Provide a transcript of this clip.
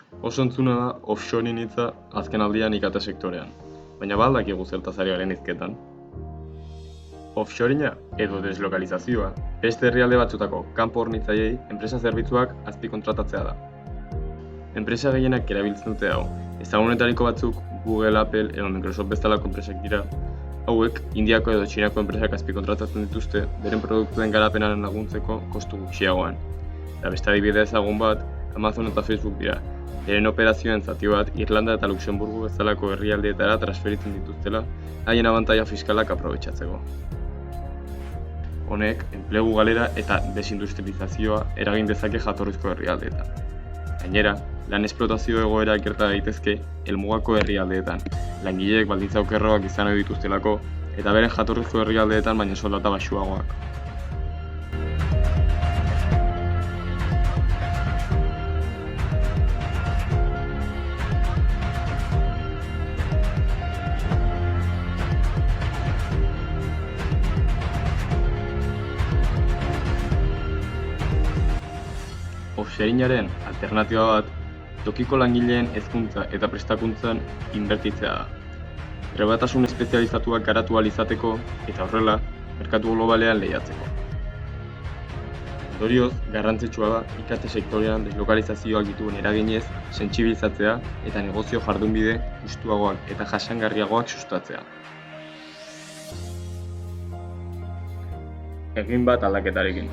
Oso entzuna da offshoring hitza azken aldian IKT sektorean, baina ba al dakigu zertaz ari garen hizketan? Offshoringa edo deslokalizazioa beste herrialde batzutako kanpo hornitzaileei enpresa zerbitzuak azpikontratatzea da. Enpresa gehienak erabiltzen dute hau, ezagunetariko batzuk Google, Apple edo Microsoft bezalako enpresak dira. Hauek Indiako edo Txinako enpresak azpikontratatzen dituzte beren produktuen garapenaren laguntzeko kostu gutxiagoan. Eta beste adibide ezagun bat, Amazon eta Facebook dira. Beren operazioen zati bat Irlanda eta Luxemburgo bezalako herrialdeetara transferitzen dituztela, haien abantaila fiskalak aprobetxatzeko. Honek, enplegu galera eta desindustrializazioa eragin dezake jatorrizko herrialdeetan. Gainera, lan esplotazio egoera gerta daitezke helmugako herrialdeetan, langileek baldintza okerroak izan ohi dituztelako eta beren jatorrizko herrialdeetan baina soldata baxuagoak. Offshoringaren alternatiba bat, tokiko langileen hezkuntza eta prestakuntzan inbertitzea da. Trebetasun espezializatuak garatu ahal izateko eta horrela, merkatu globalean lehiatzeko. Ondorioz, garrantzitsua da IKT sektorean deslokalizazioak dituen eraginez sentsibilizatzea eta negozio jardunbide justuagoak eta jasangarriagoak sustatzea. Egin bat aldaketarekin.